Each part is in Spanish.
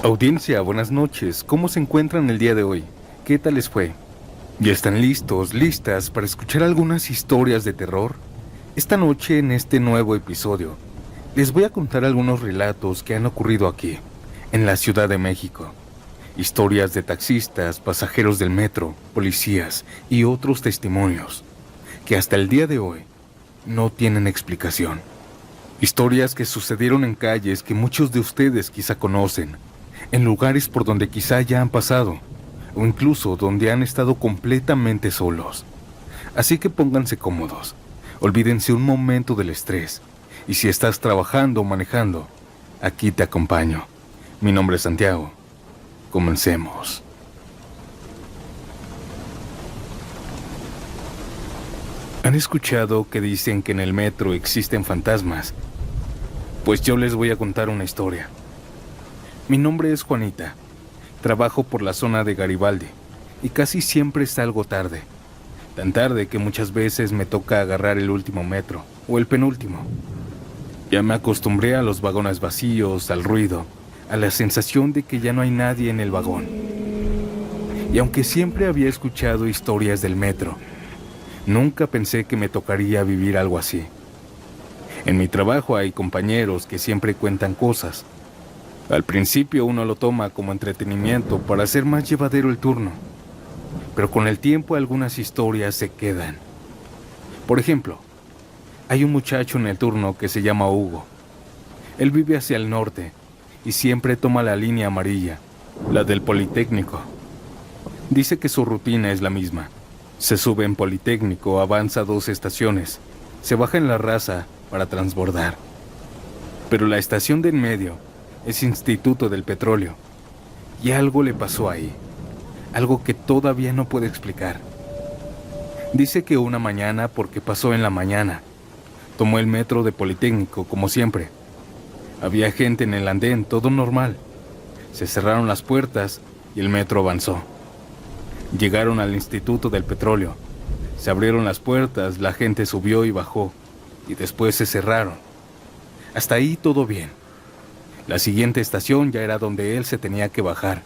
Audiencia, buenas noches. ¿Cómo se encuentran el día de hoy? ¿Qué tal les fue? ¿Ya están listos, listas para escuchar algunas historias de terror? Esta noche, en este nuevo episodio, les voy a contar algunos relatos que han ocurrido aquí, en la Ciudad de México. Historias de taxistas, pasajeros del metro, policías y otros testimonios que hasta el día de hoy no tienen explicación. Historias que sucedieron en calles que muchos de ustedes quizá conocen, en lugares por donde quizá ya han pasado, o incluso donde han estado completamente solos. Así que pónganse cómodos, olvídense un momento del estrés, y si estás trabajando o manejando, aquí te acompaño. Mi nombre es Santiago. Comencemos. ¿Han escuchado que dicen que en el metro existen fantasmas? Pues yo les voy a contar una historia. Mi nombre es Juanita. Trabajo por la zona de Garibaldi y casi siempre salgo tarde. Tan tarde que muchas veces me toca agarrar el último metro o el penúltimo. Ya me acostumbré a los vagones vacíos, al ruido, a la sensación de que ya no hay nadie en el vagón. Y aunque siempre había escuchado historias del metro, nunca pensé que me tocaría vivir algo así. En mi trabajo hay compañeros que siempre cuentan cosas. Al principio uno lo toma como entretenimiento para hacer más llevadero el turno, pero con el tiempo algunas historias se quedan. Por ejemplo, hay un muchacho en el turno que se llama Hugo. Él vive hacia el norte y siempre toma la línea amarilla, la del Politécnico. Dice que su rutina es la misma. Se sube en Politécnico, avanza 2 estaciones, se baja en La Raza para transbordar. Pero la estación de en medio es Instituto del Petróleo, y algo le pasó ahí, algo que todavía no puede explicar. Dice que una mañana, porque pasó en la mañana, tomó el metro de Politécnico como siempre. Había gente en el andén, todo normal. Se cerraron las puertas y el metro avanzó. Llegaron al Instituto del Petróleo. Se abrieron las puertas, la gente subió y bajó, y después se cerraron. Hasta ahí todo bien. La siguiente estación ya era donde él se tenía que bajar.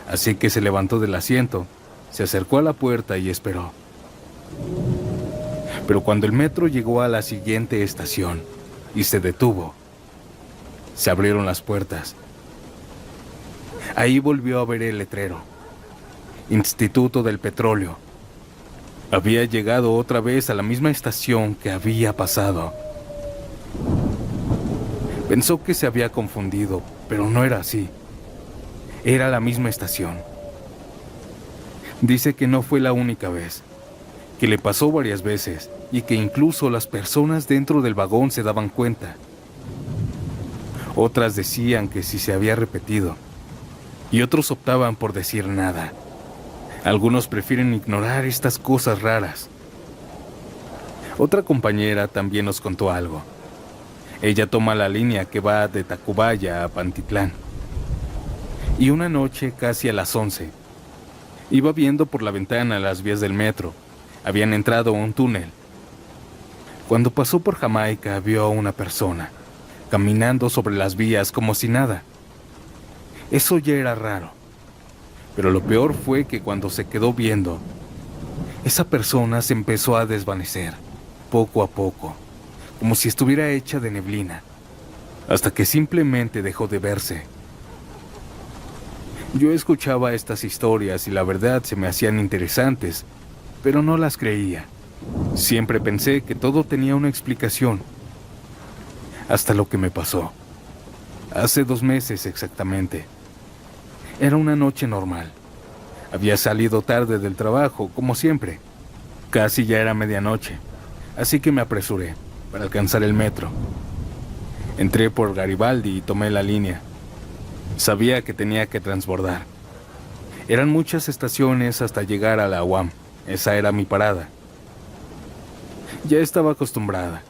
Así que se levantó del asiento, se acercó a la puerta y esperó. Pero cuando el metro llegó a la siguiente estación y se detuvo, se abrieron las puertas. Ahí volvió a ver el letrero. Instituto del Petróleo. Había llegado otra vez a la misma estación que había pasado. Pensó que se había confundido, pero no era así. Era la misma estación. Dice que no fue la única vez, que le pasó varias veces y que incluso las personas dentro del vagón se daban cuenta. Otras decían que sí se había repetido y otros optaban por decir nada. Algunos prefieren ignorar estas cosas raras. Otra compañera también nos contó algo. Ella toma la línea que va de Tacubaya a Pantitlán. Y una noche, casi a las 11, iba viendo por la ventana las vías del metro. Habían entrado a un túnel. Cuando pasó por Jamaica, vio a una persona caminando sobre las vías como si nada. Eso ya era raro. Pero lo peor fue que cuando se quedó viendo, esa persona se empezó a desvanecer, poco a poco, como si estuviera hecha de neblina, hasta que simplemente dejó de verse. Yo escuchaba estas historias y la verdad se me hacían interesantes, pero no las creía. Siempre pensé que todo tenía una explicación, hasta lo que me pasó. Hace 2 meses exactamente. Era una noche normal. Había salido tarde del trabajo, como siempre. Casi ya era medianoche, así que me apresuré para alcanzar el metro. Entré por Garibaldi y tomé la línea. Sabía que tenía que transbordar. Eran muchas estaciones hasta llegar a la UAM. Esa era mi parada. Ya estaba acostumbrada.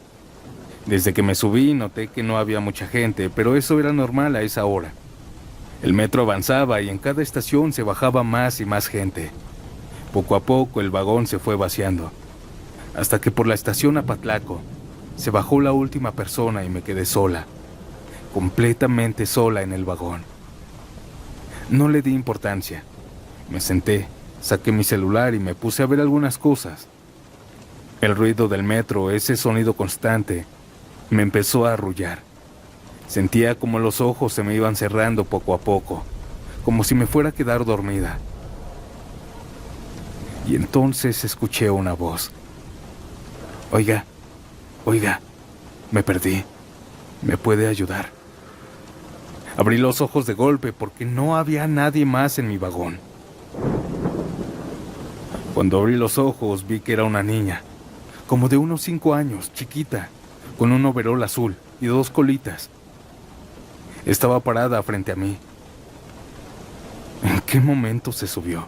Desde que me subí noté que no había mucha gente, pero eso era normal a esa hora. El metro avanzaba y en cada estación se bajaba más y más gente. Poco a poco el vagón se fue vaciando, hasta que por la estación Apatlaco se bajó la última persona y me quedé sola, completamente sola en el vagón. No le di importancia. Me senté, saqué mi celular y me puse a ver algunas cosas. El ruido del metro, ese sonido constante, me empezó a arrullar. Sentía como los ojos se me iban cerrando poco a poco, como si me fuera a quedar dormida. Y entonces escuché una voz. Oiga, me perdí. ¿Me puede ayudar? Abrí los ojos de golpe porque no había nadie más en mi vagón. Cuando abrí los ojos vi que era una niña, como de unos 5 años, chiquita, con un overol azul y 2 colitas. Estaba parada frente a mí. ¿En qué momento se subió?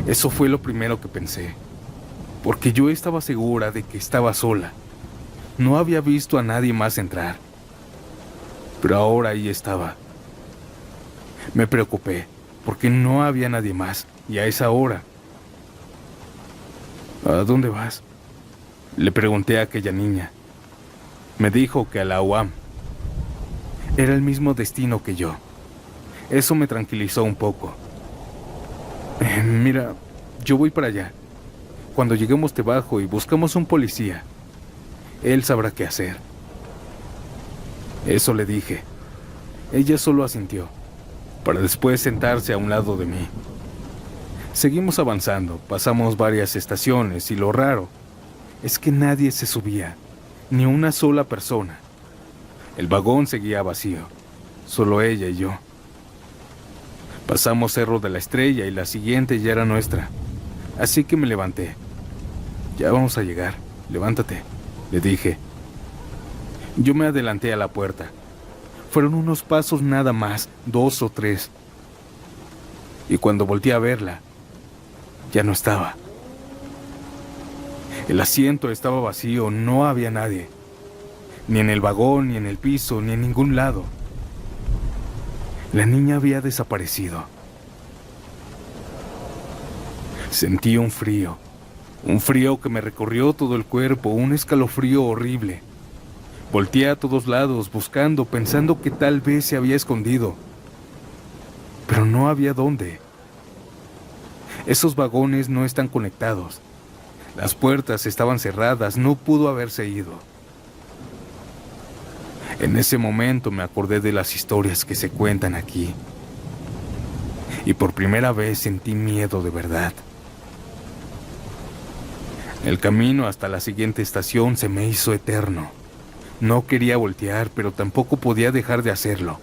Eso fue lo primero que pensé, porque yo estaba segura de que estaba sola. No había visto a nadie más entrar, pero ahora ahí estaba. Me preocupé, porque no había nadie más, y a esa hora. ¿A dónde vas?, le pregunté a aquella niña. Me dijo que a la UAM. Era el mismo destino que yo. Eso me tranquilizó un poco. Mira, yo voy para allá. Cuando lleguemos te bajo y buscamos un policía. Él sabrá qué hacer. Eso le dije. Ella solo asintió, para después sentarse a un lado de mí. Seguimos avanzando, pasamos varias estaciones y lo raro es que nadie se subía, ni una sola persona. El vagón seguía vacío, solo ella y yo. Pasamos Cerro de la Estrella y la siguiente ya era nuestra, así que me levanté. Ya vamos a llegar, levántate, le dije. Yo me adelanté a la puerta. Fueron unos pasos nada más, 2 o 3. Y cuando volteé a verla, ya no estaba. El asiento estaba vacío, no había nadie. Ni en el vagón, ni en el piso, ni en ningún lado. La niña había desaparecido. Sentí un frío que me recorrió todo el cuerpo, un escalofrío horrible. Volteé a todos lados, buscando, pensando que tal vez se había escondido. Pero no había dónde. Esos vagones no están conectados. Las puertas estaban cerradas, no pudo haberse ido. En ese momento me acordé de las historias que se cuentan aquí. Y por primera vez sentí miedo de verdad. El camino hasta la siguiente estación se me hizo eterno. No quería voltear, pero tampoco podía dejar de hacerlo.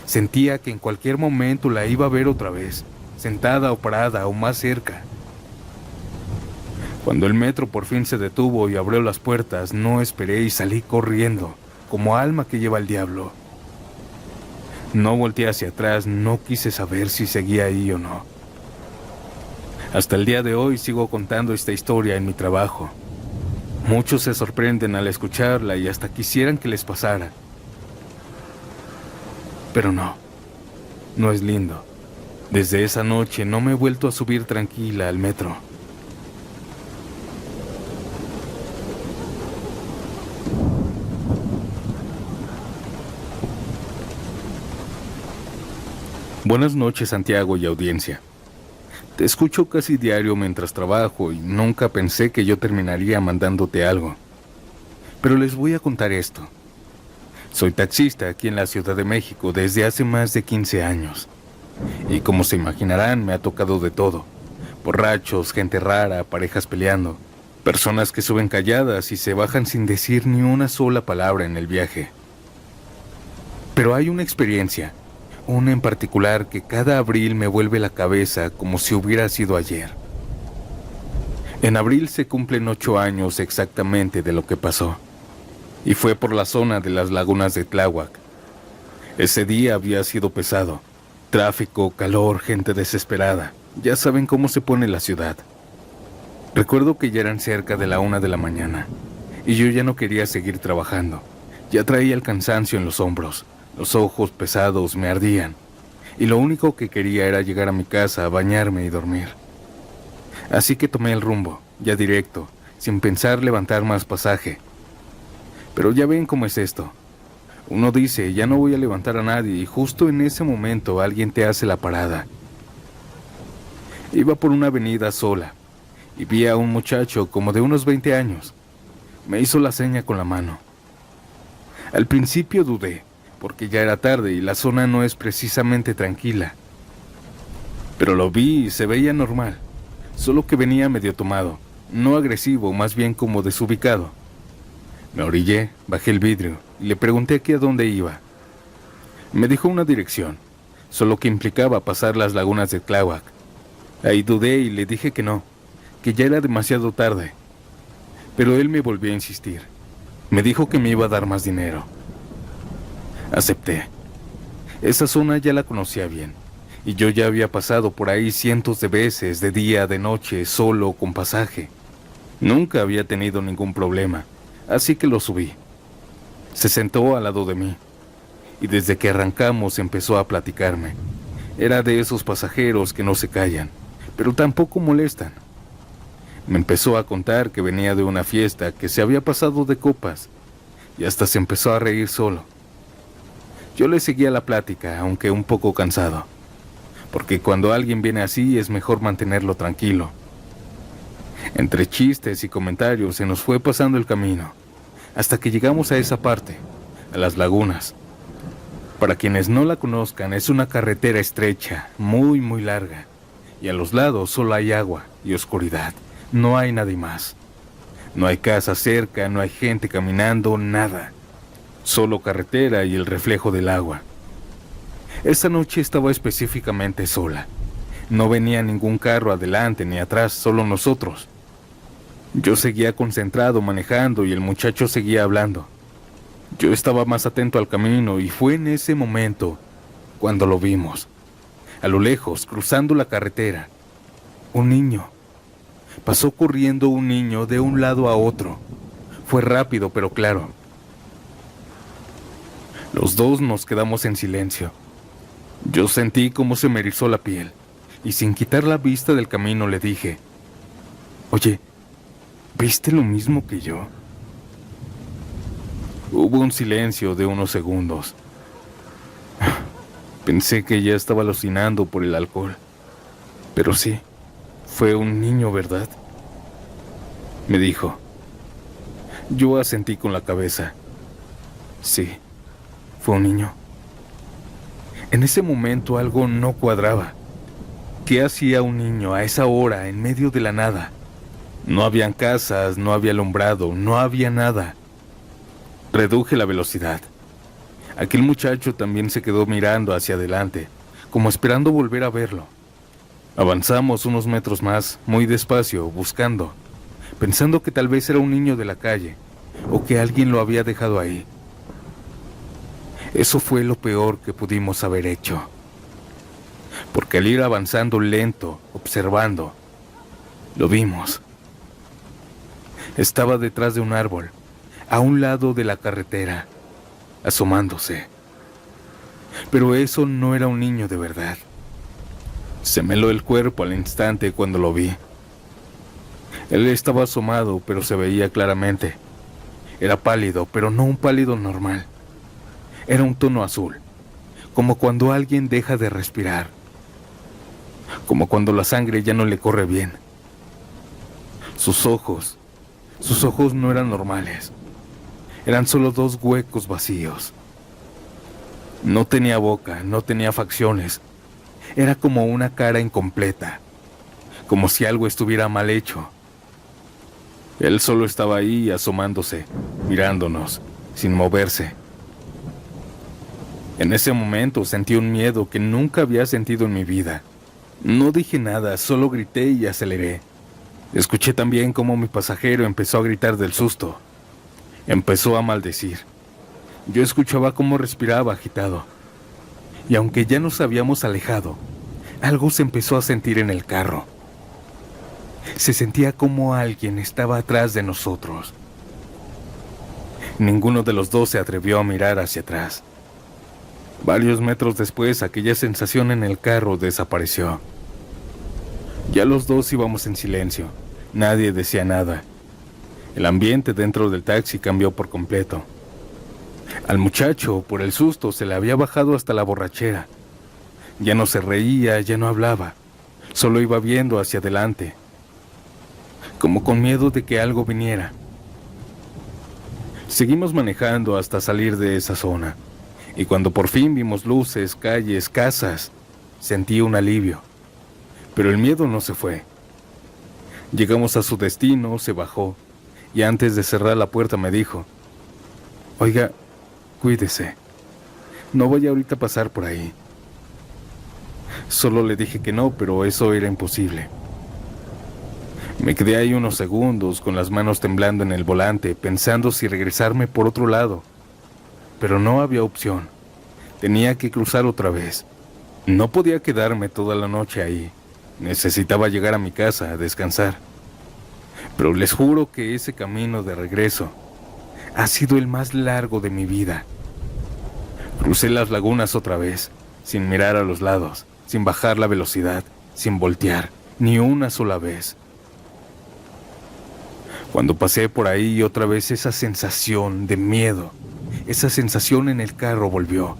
Sentía que en cualquier momento la iba a ver otra vez, sentada o parada o más cerca. Cuando el metro por fin se detuvo y abrió las puertas, no esperé y salí corriendo, como alma que lleva el diablo. No volteé hacia atrás, no quise saber si seguía ahí o no. Hasta el día de hoy sigo contando esta historia en mi trabajo. Muchos se sorprenden al escucharla y hasta quisieran que les pasara. Pero no es lindo. Desde esa noche no me he vuelto a subir tranquila al metro. Buenas noches, Santiago y audiencia. Te escucho casi diario mientras trabajo y nunca pensé que yo terminaría mandándote algo. Pero les voy a contar esto. Soy taxista aquí en la Ciudad de México desde hace más de 15 años. Y como se imaginarán, me ha tocado de todo. Borrachos, gente rara, parejas peleando, personas que suben calladas y se bajan sin decir ni una sola palabra en el viaje. Pero hay una experiencia, una en particular que cada abril me vuelve la cabeza como si hubiera sido ayer. En abril se cumplen 8 años exactamente de lo que pasó, y fue por la zona de las lagunas de Tláhuac. Ese día había sido pesado, tráfico, calor, gente desesperada, ya saben cómo se pone la ciudad. Recuerdo que ya eran cerca de la 1 de la mañana, y yo ya no quería seguir trabajando, ya traía el cansancio en los hombros. Los ojos pesados me ardían, y lo único que quería era llegar a mi casa, a bañarme y dormir. Así que tomé el rumbo, ya directo, sin pensar levantar más pasaje. Pero ya ven cómo es esto. Uno dice, ya no voy a levantar a nadie, y justo en ese momento alguien te hace la parada. Iba por una avenida sola y vi a un muchacho como de unos 20 años. Me hizo la seña con la mano. Al principio dudé, porque ya era tarde y la zona no es precisamente tranquila. Pero lo vi y se veía normal, solo que venía medio tomado, no agresivo, más bien como desubicado. Me orillé, bajé el vidrio y le pregunté a dónde iba. Me dijo una dirección, solo que implicaba pasar las lagunas de Tláhuac. Ahí dudé y le dije que no, que ya era demasiado tarde. Pero él me volvió a insistir. Me dijo que me iba a dar más dinero. Acepté. Esa zona ya la conocía bien, y yo ya había pasado por ahí cientos de veces, de día, de noche, solo, con pasaje. Nunca había tenido ningún problema, así que lo subí. Se sentó al lado de mí, y desde que arrancamos empezó a platicarme. Era de esos pasajeros que no se callan, pero tampoco molestan. Me empezó a contar que venía de una fiesta, que se había pasado de copas, y hasta se empezó a reír solo. Yo le seguía la plática, aunque un poco cansado, porque cuando alguien viene así es mejor mantenerlo tranquilo. Entre chistes y comentarios se nos fue pasando el camino, hasta que llegamos a esa parte, a las lagunas. Para quienes no la conozcan, es una carretera estrecha, muy muy larga, y a los lados solo hay agua y oscuridad. No hay nadie más. No hay casa cerca, no hay gente caminando, nada. Solo carretera y el reflejo del agua. Esa noche estaba específicamente sola. No venía ningún carro adelante ni atrás, solo nosotros. Yo seguía concentrado manejando y el muchacho seguía hablando. Yo estaba más atento al camino y fue en ese momento cuando lo vimos. A lo lejos, cruzando la carretera, un niño. Pasó corriendo un niño de un lado a otro. Fue rápido, pero claro. Los dos nos quedamos en silencio. Yo sentí cómo se me erizó la piel, y sin quitar la vista del camino le dije, «Oye, ¿viste lo mismo que yo?» Hubo un silencio de unos segundos. Pensé que ya estaba alucinando por el alcohol. Pero sí, fue un niño, ¿verdad?, me dijo. Yo asentí con la cabeza. Sí, fue un niño. En ese momento algo no cuadraba. ¿Qué hacía un niño a esa hora en medio de la nada? No habían casas, no había alumbrado, no había nada. Reduje la velocidad. Aquel muchacho también se quedó mirando hacia adelante, como esperando volver a verlo. Avanzamos unos metros más, muy despacio, buscando, pensando que tal vez era un niño de la calle, o que alguien lo había dejado ahí. Eso fue lo peor que pudimos haber hecho. Porque al ir avanzando lento, observando, lo vimos. Estaba detrás de un árbol, a un lado de la carretera, asomándose. Pero eso no era un niño de verdad. Se me heló el cuerpo al instante cuando lo vi. Él estaba asomado, pero se veía claramente. Era pálido, pero no un pálido normal. Era un tono azul, como cuando alguien deja de respirar, como cuando la sangre ya no le corre bien. Sus ojos no eran normales. Eran solo dos huecos vacíos. No tenía boca, no tenía facciones. Era como una cara incompleta, como si algo estuviera mal hecho. Él solo estaba ahí asomándose, mirándonos, sin moverse. En ese momento sentí un miedo que nunca había sentido en mi vida. No dije nada, solo grité y aceleré. Escuché también cómo mi pasajero empezó a gritar del susto. Empezó a maldecir. Yo escuchaba cómo respiraba agitado. Y aunque ya nos habíamos alejado, algo se empezó a sentir en el carro. Se sentía como alguien estaba atrás de nosotros. Ninguno de los dos se atrevió a mirar hacia atrás. Varios metros después, aquella sensación en el carro desapareció. Ya los dos íbamos en silencio. Nadie decía nada. El ambiente dentro del taxi cambió por completo. Al muchacho, por el susto, se le había bajado hasta la borrachera. Ya no se reía, ya no hablaba, solo iba viendo hacia adelante, como con miedo de que algo viniera. Seguimos manejando hasta salir de esa zona, y cuando por fin vimos luces, calles, casas, sentí un alivio, pero el miedo no se fue. Llegamos a su destino, se bajó, y antes de cerrar la puerta me dijo: «Oiga, cuídese, no voy ahorita a pasar por ahí». Solo le dije que no, pero eso era imposible. Me quedé ahí unos segundos con las manos temblando en el volante, pensando si regresarme por otro lado. Pero no había opción. Tenía que cruzar otra vez. No podía quedarme toda la noche ahí. Necesitaba llegar a mi casa a descansar. Pero les juro que ese camino de regreso ha sido el más largo de mi vida. Crucé las lagunas otra vez, sin mirar a los lados, sin bajar la velocidad, sin voltear, ni una sola vez. Cuando pasé por ahí otra vez, esa sensación de miedo, esa sensación en el carro volvió.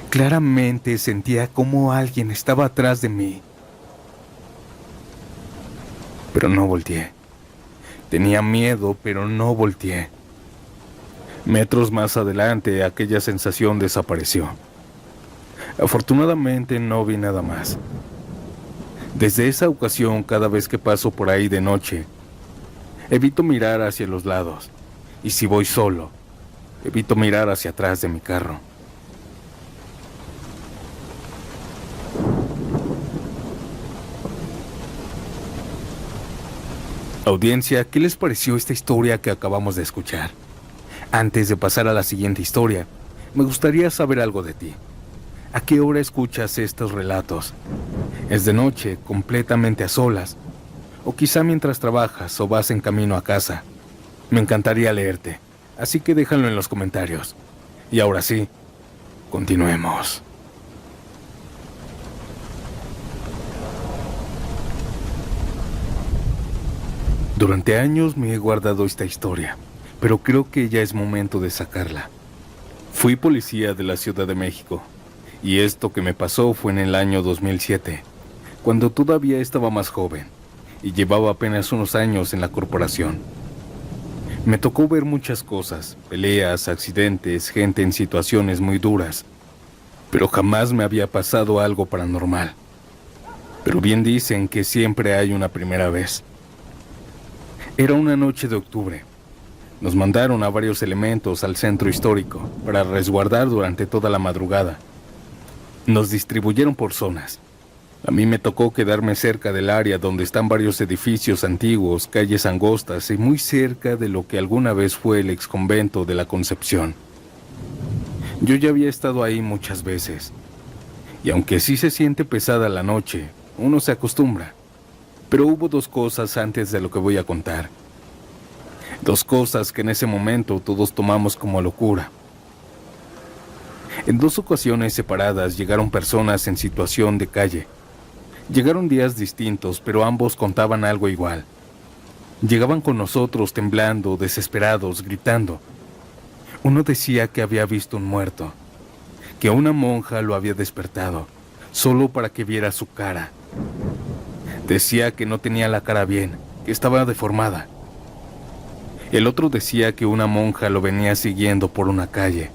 Claramente sentía como alguien estaba atrás de mí. Pero no volteé. Tenía miedo, pero no volteé. Metros más adelante, aquella sensación desapareció. Afortunadamente no vi nada más. Desde esa ocasión, cada vez que paso por ahí de noche, evito mirar hacia los lados, y si voy solo, evito mirar hacia atrás de mi carro. Audiencia, ¿qué les pareció esta historia que acabamos de escuchar? Antes de pasar a la siguiente historia, me gustaría saber algo de ti. ¿A qué hora escuchas estos relatos? ¿Es de noche, completamente a solas? ¿O quizá mientras trabajas o vas en camino a casa? Me encantaría leerte, así que déjalo en los comentarios. Y ahora sí, continuemos. Durante años me he guardado esta historia, pero creo que ya es momento de sacarla. Fui policía de la Ciudad de México, y esto que me pasó fue en el año 2007, cuando todavía estaba más joven y llevaba apenas unos años en la corporación. Me tocó ver muchas cosas, peleas, accidentes, gente en situaciones muy duras, pero jamás me había pasado algo paranormal. Pero bien dicen que siempre hay una primera vez. Era una noche de octubre. Nos mandaron a varios elementos al centro histórico para resguardar durante toda la madrugada. Nos distribuyeron por zonas. A mí me tocó quedarme cerca del área donde están varios edificios antiguos, calles angostas y muy cerca de lo que alguna vez fue el exconvento de la Concepción. Yo ya había estado ahí muchas veces. Y aunque sí se siente pesada la noche, uno se acostumbra. Pero hubo dos cosas antes de lo que voy a contar. Dos cosas que en ese momento todos tomamos como locura. En dos ocasiones separadas llegaron personas en situación de calle. Llegaron días distintos, pero ambos contaban algo igual. Llegaban con nosotros temblando, desesperados, gritando. Uno decía que había visto un muerto, que una monja lo había despertado, solo para que viera su cara. Decía que no tenía la cara bien, que estaba deformada. El otro decía que una monja lo venía siguiendo por una calle,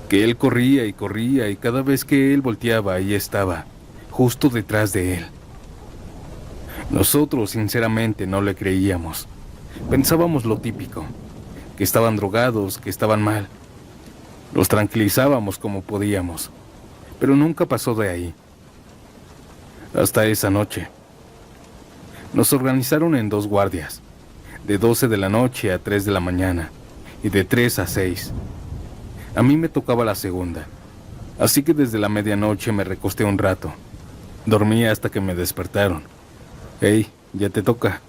que él corría y cada vez que él volteaba, ahí estaba, justo detrás de él. Nosotros, sinceramente, no le creíamos. Pensábamos lo típico, que estaban drogados, que estaban mal. Los tranquilizábamos como podíamos, pero nunca pasó de ahí. Hasta esa noche. Nos organizaron en dos guardias, de 12 de la noche a 3 de la mañana, y de 3 a 6. A mí me tocaba la segunda, así que desde la medianoche me recosté un rato. Dormí hasta que me despertaron. «Hey, ya te toca».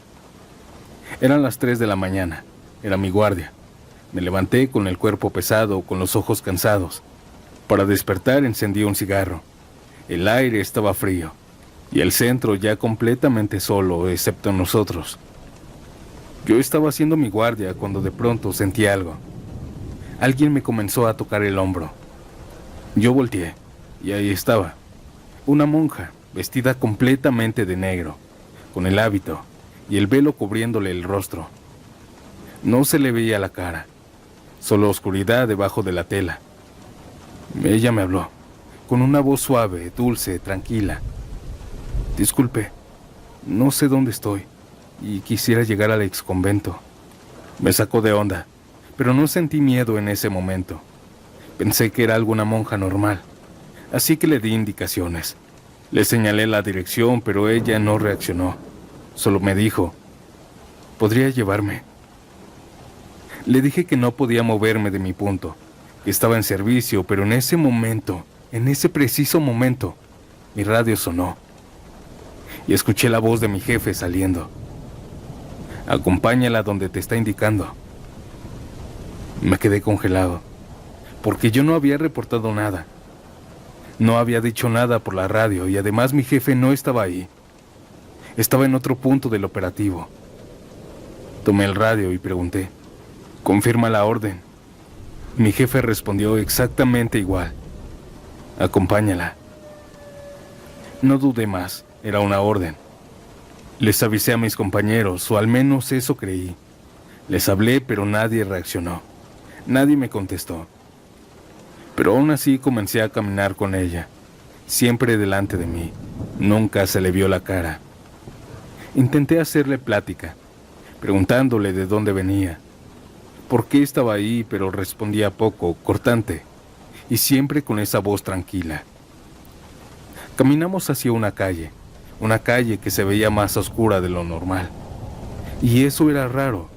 Eran las 3 de la mañana, era mi guardia. Me levanté con el cuerpo pesado, con los ojos cansados. Para despertar encendí un cigarro. El aire estaba frío. Y el centro ya completamente solo, excepto nosotros. Yo estaba haciendo mi guardia cuando de pronto sentí algo. alguien me comenzó a tocar el hombro. Yo volteé, y ahí estaba, una monja, vestida completamente de negro, con el hábito y el velo cubriéndole el rostro. No se le veía la cara, solo oscuridad debajo de la tela. Ella me habló, con una voz suave, dulce, tranquila. Disculpe, no sé dónde estoy, y quisiera llegar al exconvento. Me sacó de onda, pero no sentí miedo en ese momento. Pensé que era alguna monja normal, así que le di indicaciones. Le señalé la dirección, pero ella no reaccionó. Solo me dijo, ¿podría llevarme? Le dije que no podía moverme de mi punto, que estaba en servicio, pero en ese momento, en ese preciso momento, mi radio sonó. Y escuché la voz de mi jefe saliendo. Acompáñala donde te está indicando. Me quedé congelado, porque yo no había reportado nada. No había dicho nada por la radio y además mi jefe no estaba ahí. Estaba en otro punto del operativo. Tomé el radio y pregunté, «¿Confirma la orden?» Mi jefe respondió exactamente igual. «Acompáñala». No dudé más, era una orden. Les avisé a mis compañeros, o al menos eso creí. Les hablé, pero nadie reaccionó. Nadie me contestó. Pero aún así comencé a caminar con ella, siempre delante de mí. Nunca se le vio la cara. Intenté hacerle plática, preguntándole de dónde venía, por qué estaba ahí, pero respondía poco, cortante, y siempre con esa voz tranquila. Caminamos hacia una calle que se veía más oscura de lo normal. Y eso era raro,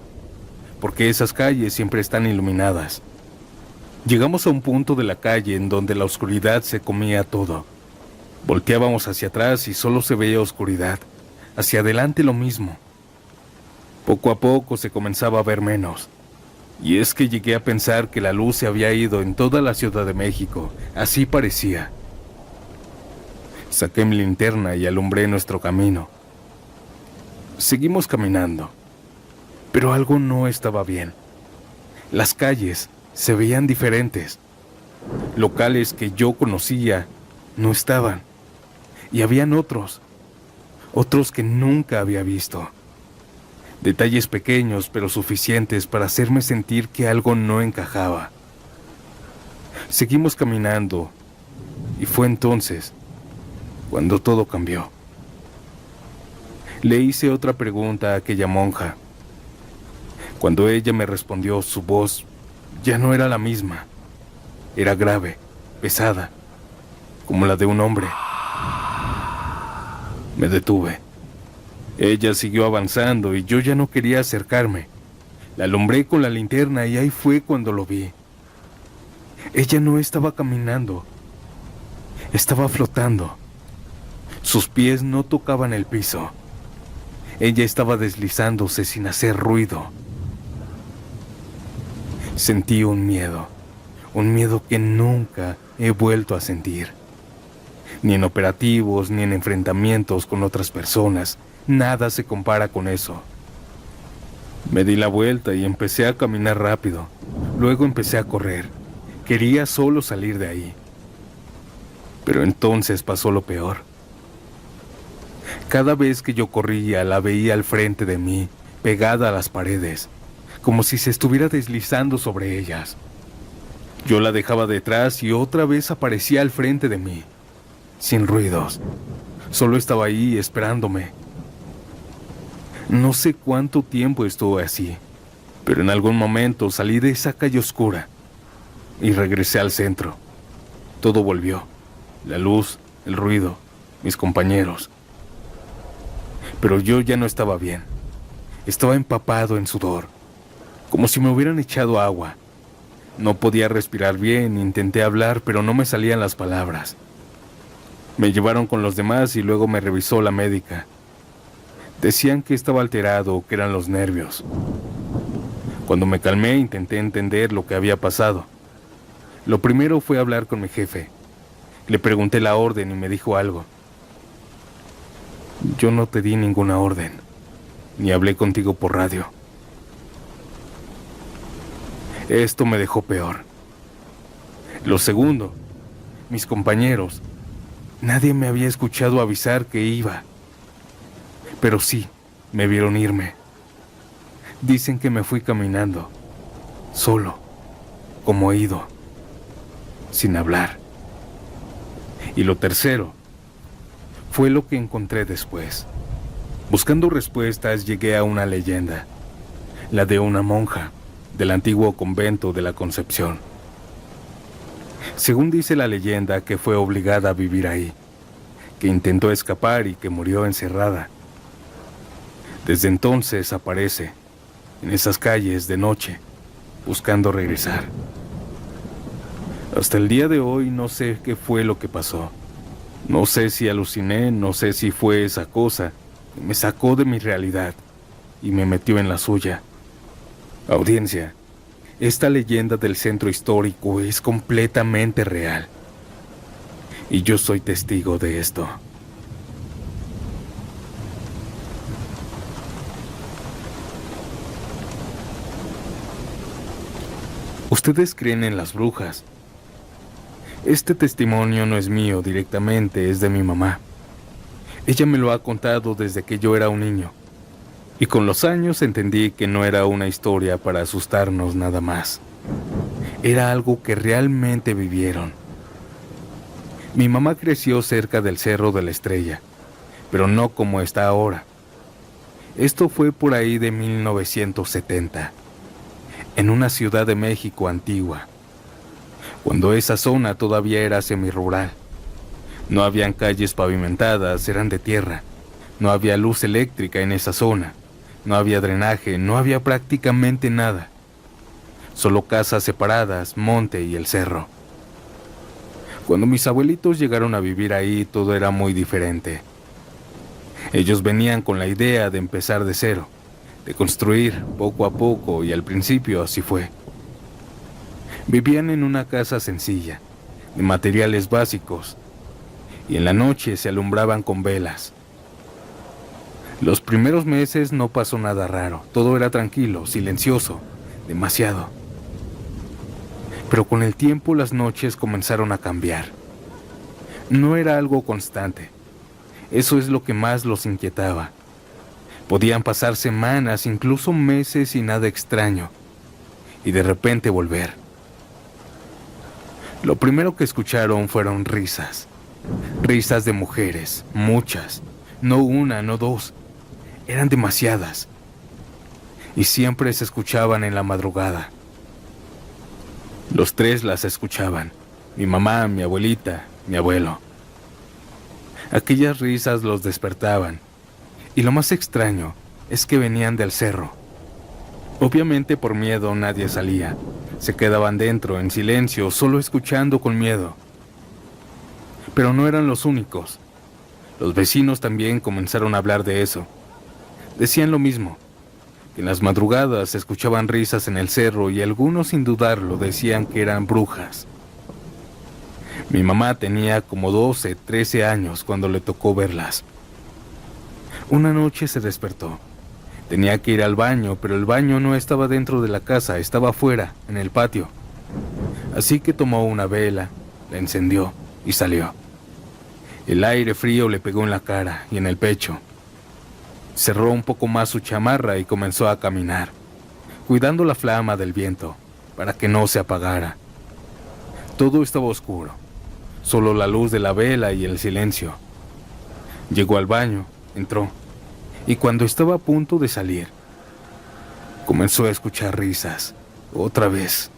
porque esas calles siempre están iluminadas. Llegamos a un punto de la calle en donde la oscuridad se comía todo. Volteábamos hacia atrás y solo se veía oscuridad. Hacia adelante lo mismo. Poco a poco se comenzaba a ver menos. Y es que llegué a pensar que la luz se había ido en toda la Ciudad de México. Así parecía. Saqué mi linterna y alumbré nuestro camino. Seguimos caminando, pero algo no estaba bien. Las calles se veían diferentes. Locales que yo conocía no estaban. Y habían otros que nunca había visto. Detalles pequeños pero suficientes para hacerme sentir que algo no encajaba. Seguimos caminando y fue entonces cuando todo cambió. Le hice otra pregunta a aquella monja. Cuando ella me respondió, su voz ya no era la misma. Era grave, pesada, como la de un hombre. Me detuve. Ella siguió avanzando y yo ya no quería acercarme. La alumbré con la linterna y ahí fue cuando lo vi. Ella no estaba caminando, estaba flotando. Sus pies no tocaban el piso. Ella estaba deslizándose sin hacer ruido. Sentí un miedo que nunca he vuelto a sentir. Ni en operativos, ni en enfrentamientos con otras personas. Nada se compara con eso. Me di la vuelta y empecé a caminar rápido. Luego empecé a correr. Quería solo salir de ahí. Pero entonces pasó lo peor. Cada vez que yo corría, la veía al frente de mí, pegada a las paredes, como si se estuviera deslizando sobre ellas. Yo la dejaba detrás y otra vez aparecía al frente de mí, sin ruidos. Solo estaba ahí esperándome. No sé cuánto tiempo estuve así, pero en algún momento salí de esa calle oscura y regresé al centro. Todo volvió. La luz, el ruido, mis compañeros. Pero yo ya no estaba bien. Estaba empapado en sudor, como si me hubieran echado agua. No podía respirar bien, intenté hablar, pero no me salían las palabras. Me llevaron con los demás y luego me revisó la médica. Decían que estaba alterado, que eran los nervios. Cuando me calmé, intenté entender lo que había pasado. Lo primero fue hablar con mi jefe. Le pregunté la orden y me dijo algo. Yo no te di ninguna orden, ni hablé contigo por radio. Esto me dejó peor. Lo segundo, mis compañeros. Nadie me había escuchado avisar que iba. Pero sí, me vieron irme. Dicen que me fui caminando, solo, como ido, sin hablar. Y lo tercero, fue lo que encontré después. Buscando respuestas llegué a una leyenda, la de una monja del antiguo convento de la Concepción. Según dice la leyenda que fue obligada a vivir ahí, que intentó escapar y que murió encerrada. Desde entonces aparece en esas calles de noche, buscando regresar. Hasta el día de hoy no sé qué fue lo que pasó. No sé si aluciné, no sé si fue esa cosa que me sacó de mi realidad y me metió en la suya. Audiencia, esta leyenda del centro histórico es completamente real. Y yo soy testigo de esto. ¿Ustedes creen en las brujas? Este testimonio no es mío directamente, es de mi mamá. Ella me lo ha contado desde que yo era un niño. Y con los años entendí que no era una historia para asustarnos nada más. Era algo que realmente vivieron. Mi mamá creció cerca del Cerro de la Estrella, pero no como está ahora. Esto fue por ahí de 1970, en una Ciudad de México antigua, cuando esa zona todavía era semirural. No habían calles pavimentadas, eran de tierra. No había luz eléctrica en esa zona. No había drenaje, no había prácticamente nada. Solo casas separadas, monte y el cerro. Cuando mis abuelitos llegaron a vivir ahí, todo era muy diferente. Ellos venían con la idea de empezar de cero, de construir poco a poco, y al principio así fue. Vivían en una casa sencilla, de materiales básicos, y en la noche se alumbraban con velas. Los primeros meses no pasó nada raro, todo era tranquilo, silencioso, demasiado. Pero con el tiempo las noches comenzaron a cambiar. No era algo constante, eso es lo que más los inquietaba. Podían pasar semanas, incluso meses y nada extraño, y de repente volver. Lo primero que escucharon fueron risas. Risas de mujeres, muchas, no una, no dos, eran demasiadas, y siempre se escuchaban en la madrugada. Los tres las escuchaban, mi mamá, mi abuelita, mi abuelo. Aquellas risas los despertaban, y lo más extraño es que venían del cerro. Obviamente por miedo nadie salía, se quedaban dentro en silencio, solo escuchando con miedo. Pero no eran los únicos. Los vecinos también comenzaron a hablar de eso. Decían lo mismo, que en las madrugadas se escuchaban risas en el cerro y algunos sin dudarlo decían que eran brujas. Mi mamá tenía como 12, 13 años cuando le tocó verlas. Una noche se despertó. Tenía que ir al baño, pero el baño no estaba dentro de la casa, estaba afuera, en el patio. Así que tomó una vela, la encendió y salió. El aire frío le pegó en la cara y en el pecho. Cerró un poco más su chamarra y comenzó a caminar, cuidando la flama del viento para que no se apagara. Todo estaba oscuro, solo la luz de la vela y el silencio. Llegó al baño, entró, y cuando estaba a punto de salir, comenzó a escuchar risas, otra vez.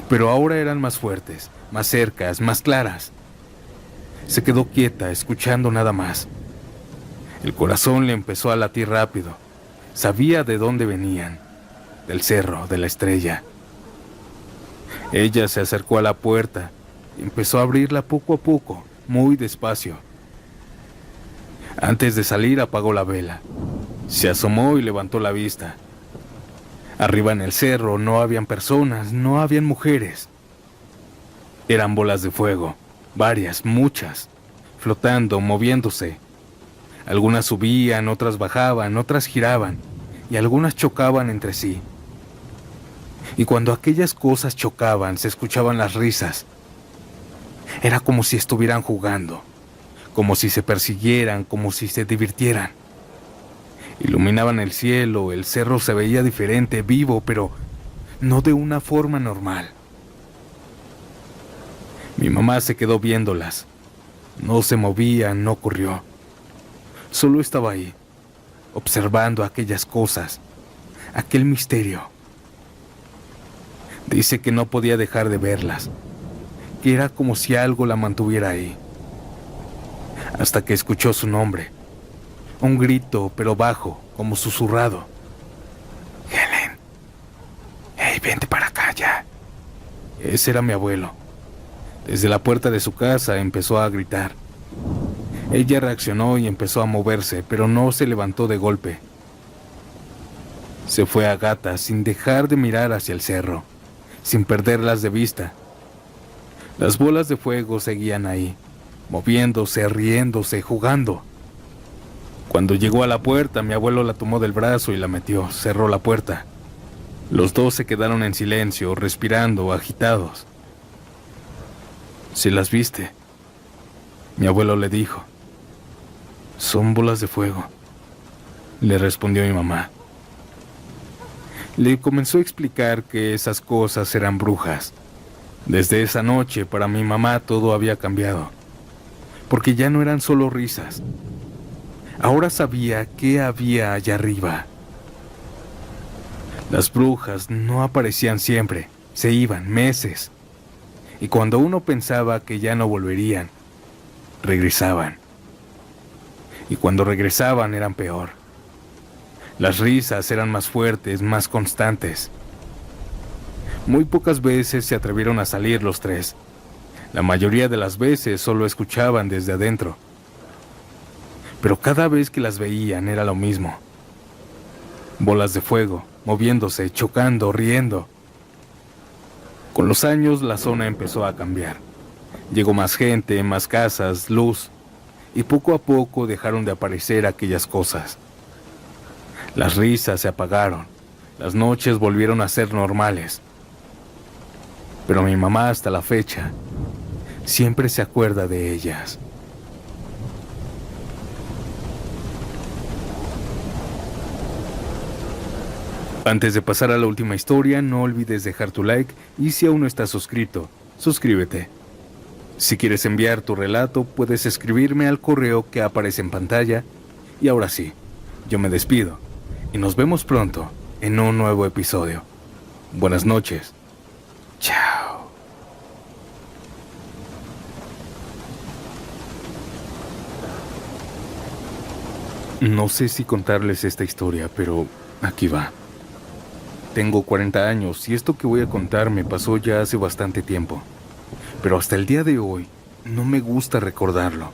Pero ahora eran más fuertes, más cercas, más claras. Se quedó quieta, escuchando nada más. El corazón le empezó a latir rápido. Sabía de dónde venían, del Cerro de la Estrella. Ella se acercó a la puerta y empezó a abrirla poco a poco, muy despacio. Antes de salir apagó la vela. Se asomó y levantó la vista. Arriba en el cerro no habían personas, no habían mujeres. Eran bolas de fuego, varias, muchas, flotando, moviéndose. Algunas subían, otras bajaban, otras giraban, y algunas chocaban entre sí. Y cuando aquellas cosas chocaban, se escuchaban las risas. Era como si estuvieran jugando, como si se persiguieran, como si se divirtieran. Iluminaban el cielo, el cerro se veía diferente, vivo, pero no de una forma normal. Mi mamá se quedó viéndolas. No se movía, no corrió. Solo estaba ahí, observando aquellas cosas, aquel misterio. Dice que no podía dejar de verlas, que era como si algo la mantuviera ahí. Hasta que escuchó su nombre. Un grito, pero bajo, como susurrado. Helen. Hey, vente para acá ya. Ese era mi abuelo. Desde la puerta de su casa empezó a gritar. Ella reaccionó y empezó a moverse, pero no se levantó de golpe. Se fue a gatas sin dejar de mirar hacia el cerro, sin perderlas de vista. Las bolas de fuego seguían ahí, moviéndose, riéndose, jugando. Cuando llegó a la puerta, mi abuelo la tomó del brazo y la metió, cerró la puerta. Los dos se quedaron en silencio, respirando, agitados. ¿Sí las viste? Mi abuelo le dijo. Son bolas de fuego, le respondió mi mamá. Le comenzó a explicar que esas cosas eran brujas. Desde esa noche, para mi mamá todo había cambiado, porque ya no eran solo risas. Ahora sabía qué había allá arriba. Las brujas no aparecían siempre, se iban meses. Y cuando uno pensaba que ya no volverían, regresaban. Y cuando regresaban eran peor. Las risas eran más fuertes, más constantes. Muy pocas veces se atrevieron a salir los tres. La mayoría de las veces solo escuchaban desde adentro. Pero cada vez que las veían era lo mismo. Bolas de fuego, moviéndose, chocando, riendo. Con los años la zona empezó a cambiar. Llegó más gente, más casas, luz, y poco a poco dejaron de aparecer aquellas cosas. Las risas se apagaron, las noches volvieron a ser normales. Pero mi mamá hasta la fecha siempre se acuerda de ellas. Antes de pasar a la última historia, no olvides dejar tu like y si aún no estás suscrito, suscríbete. Si quieres enviar tu relato, puedes escribirme al correo que aparece en pantalla. Y ahora sí, yo me despido y nos vemos pronto en un nuevo episodio. Buenas noches. Chao. No sé si contarles esta historia, pero aquí va. Tengo 40 años y esto que voy a contar me pasó ya hace bastante tiempo. Pero hasta el día de hoy no me gusta recordarlo.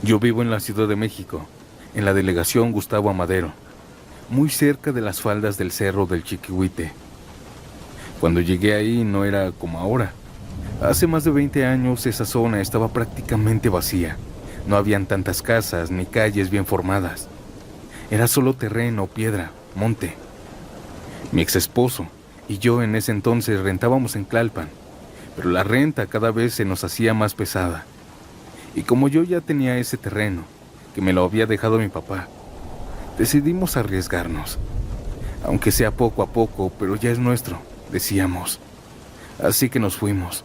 Yo vivo en la Ciudad de México, en la delegación Gustavo Amadero, muy cerca de las faldas del Cerro del Chiquihuite. Cuando llegué ahí no era como ahora. Hace más de 20 años esa zona estaba prácticamente vacía. No habían tantas casas ni calles bien formadas. Era solo terreno, piedra, monte. Mi ex esposo y yo en ese entonces rentábamos en Tlalpan, pero la renta cada vez se nos hacía más pesada. Y como yo ya tenía ese terreno, que me lo había dejado mi papá, decidimos arriesgarnos. Aunque sea poco a poco, pero ya es nuestro, decíamos. Así que nos fuimos.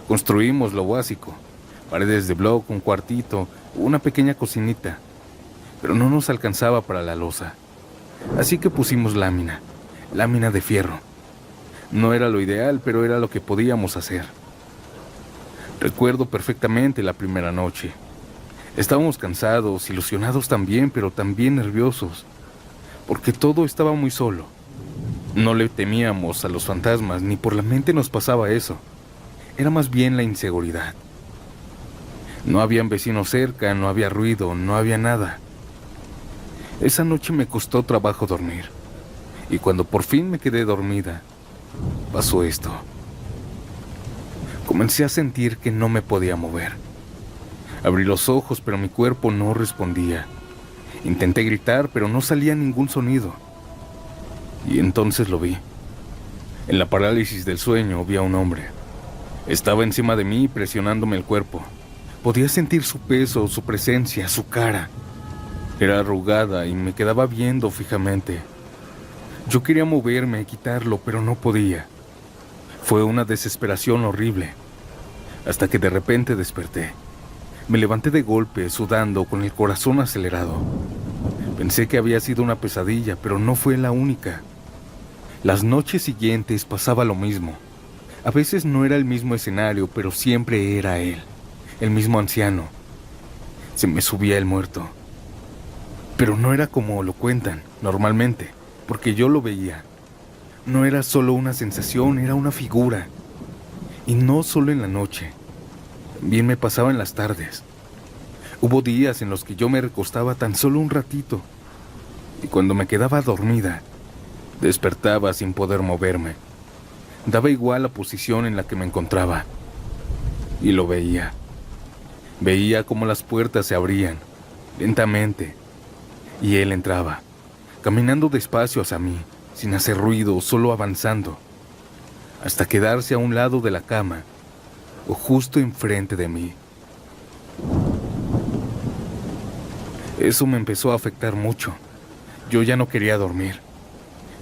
Construimos lo básico, paredes de bloc, un cuartito, una pequeña cocinita, pero no nos alcanzaba para la loza. Así que pusimos lámina de fierro. No era lo ideal, pero era lo que podíamos hacer. Recuerdo perfectamente la primera noche. Estábamos cansados, ilusionados también, pero también nerviosos, porque todo estaba muy solo. No le temíamos a los fantasmas, ni por la mente nos pasaba eso. Era más bien la inseguridad. No habían vecinos cerca, no había ruido, no había nada. Esa noche me costó trabajo dormir. Y cuando por fin me quedé dormida, pasó esto. Comencé a sentir que no me podía mover. Abrí los ojos, pero mi cuerpo no respondía. Intenté gritar, pero no salía ningún sonido. Y entonces lo vi. En la parálisis del sueño vi a un hombre. Estaba encima de mí presionándome el cuerpo. Podía sentir su peso, su presencia, su cara. Era arrugada y me quedaba viendo fijamente. Yo quería moverme, quitarlo, pero no podía. Fue una desesperación horrible, hasta que de repente desperté. Me levanté de golpe, sudando, con el corazón acelerado. Pensé que había sido una pesadilla, pero no fue la única. Las noches siguientes pasaba lo mismo. A veces no era el mismo escenario, pero siempre era él, el mismo anciano. Se me subía el muerto. Pero no era como lo cuentan normalmente, porque yo lo veía. No era solo una sensación, era una figura. Y no solo en la noche, también me pasaba en las tardes. Hubo días en los que yo me recostaba tan solo un ratito, y cuando me quedaba dormida, despertaba sin poder moverme. Daba igual la posición en la que me encontraba. Y lo veía. Veía cómo las puertas se abrían, lentamente, y él entraba, caminando despacio hacia mí, sin hacer ruido, solo avanzando, hasta quedarse a un lado de la cama, o justo enfrente de mí. Eso me empezó a afectar mucho. Yo ya no quería dormir.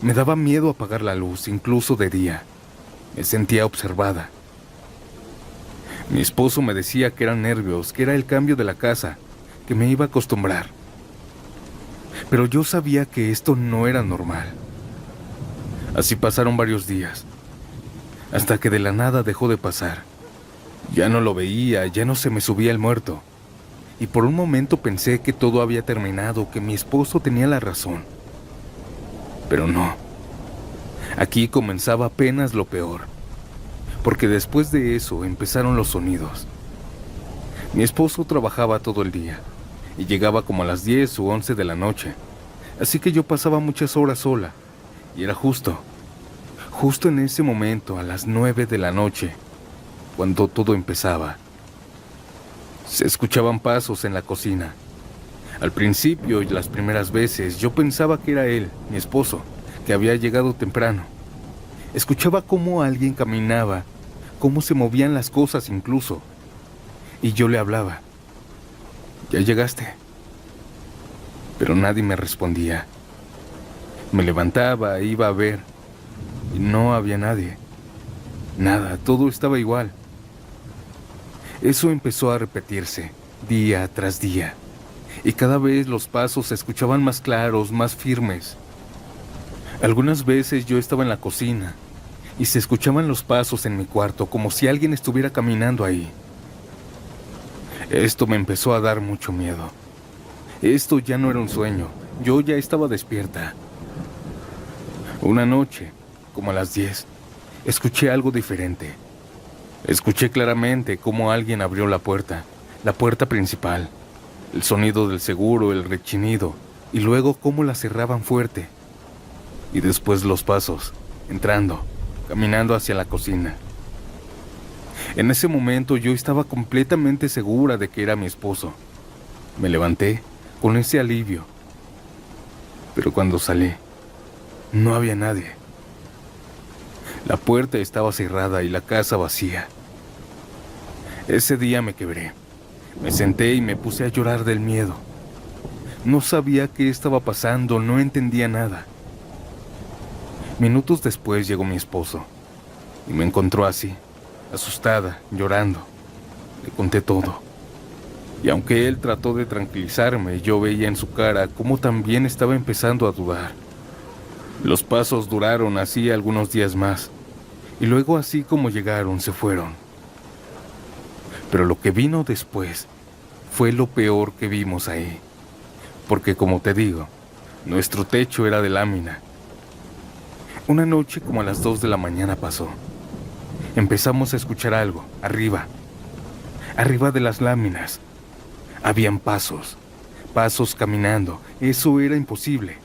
Me daba miedo apagar la luz, incluso de día. Me sentía observada. Mi esposo me decía que eran nervios, que era el cambio de la casa, que me iba a acostumbrar. Pero yo sabía que esto no era normal. Así pasaron varios días, hasta que de la nada dejó de pasar. Ya no lo veía, ya no se me subía el muerto. Y por un momento pensé que todo había terminado, que mi esposo tenía la razón. Pero no. Aquí comenzaba apenas lo peor, porque después de eso empezaron los sonidos. Mi esposo trabajaba todo el día y llegaba como a las 10 u 11 de la noche, así que yo pasaba muchas horas sola, y era justo en ese momento, a las 9 de la noche, cuando todo empezaba. Se escuchaban pasos en la cocina. Al principio y las primeras veces yo pensaba que era él, mi esposo, que había llegado temprano. Escuchaba cómo alguien caminaba, cómo se movían las cosas incluso. Y yo le hablaba. ¿Ya llegaste? Pero nadie me respondía. Me levantaba, iba a ver, y no había nadie. Nada, todo estaba igual. Eso empezó a repetirse, día tras día, y cada vez los pasos se escuchaban más claros, más firmes. Algunas veces yo estaba en la cocina, y se escuchaban los pasos en mi cuarto, como si alguien estuviera caminando ahí. Esto me empezó a dar mucho miedo. Esto ya no era un sueño, yo ya estaba despierta. Una noche, como a las 10, escuché algo diferente. Escuché claramente cómo alguien abrió la puerta principal, el sonido del seguro, el rechinido, y luego cómo la cerraban fuerte. Y después los pasos, entrando, caminando hacia la cocina. En ese momento yo estaba completamente segura de que era mi esposo. Me levanté con ese alivio. Pero cuando salí, no había nadie. La puerta estaba cerrada y la casa vacía. Ese día me quebré. Me senté y me puse a llorar del miedo. No sabía qué estaba pasando, no entendía nada. Minutos después llegó mi esposo y me encontró así, asustada, llorando. Le conté todo. Y aunque él trató de tranquilizarme, yo veía en su cara cómo también estaba empezando a dudar. Los pasos duraron así algunos días más, y luego así como llegaron, se fueron. Pero lo que vino después fue lo peor que vimos ahí, porque como te digo, nuestro techo era de lámina. Una noche como a las 2 de la mañana pasó. Empezamos a escuchar algo, arriba de las láminas. Habían pasos caminando, eso era imposible.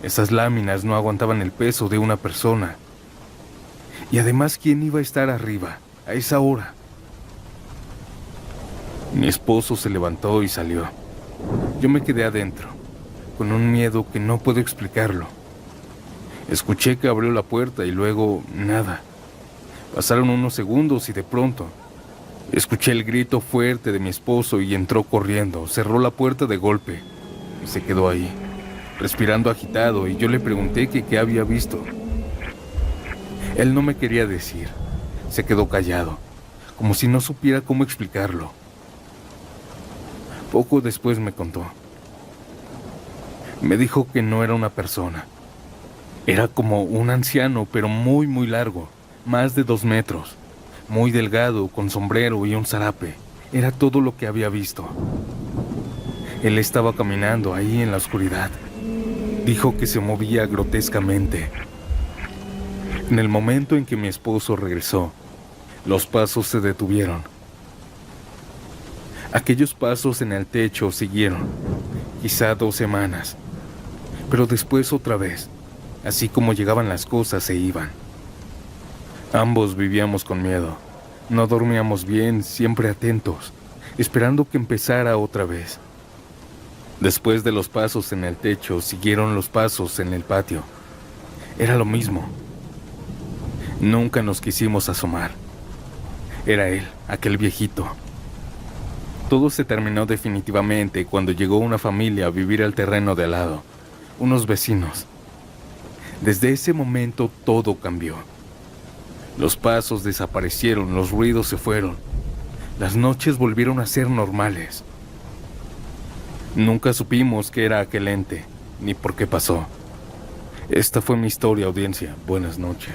Esas láminas no aguantaban el peso de una persona. Y además, ¿quién iba a estar arriba a esa hora? Mi esposo se levantó y salió. Yo me quedé adentro, con un miedo que no puedo explicarlo. Escuché que abrió la puerta y luego nada. Pasaron unos segundos y de pronto escuché el grito fuerte de mi esposo y entró corriendo, cerró la puerta de golpe y se quedó ahí, respirando agitado, y yo le pregunté que qué había visto. Él no me quería decir, se quedó callado, como si no supiera cómo explicarlo. Poco después me contó. Me dijo que no era una persona. Era como un anciano, pero muy, muy largo, más de 2 metros, muy delgado, con sombrero y un zarape. Era todo lo que había visto. Él estaba caminando ahí en la oscuridad. Dijo que se movía grotescamente. En el momento en que mi esposo regresó, los pasos se detuvieron. Aquellos pasos en el techo siguieron, quizá 2 semanas, pero después otra vez. Así como llegaban las cosas, se iban. Ambos vivíamos con miedo. No dormíamos bien, siempre atentos, esperando que empezara otra vez. Después de los pasos en el techo, siguieron los pasos en el patio. Era lo mismo. Nunca nos quisimos asomar. Era él, aquel viejito. Todo se terminó definitivamente cuando llegó una familia a vivir al terreno de al lado, unos vecinos. Desde ese momento todo cambió. Los pasos desaparecieron, los ruidos se fueron. Las noches volvieron a ser normales. Nunca supimos qué era aquel ente, ni por qué pasó. Esta fue mi historia, audiencia. Buenas noches.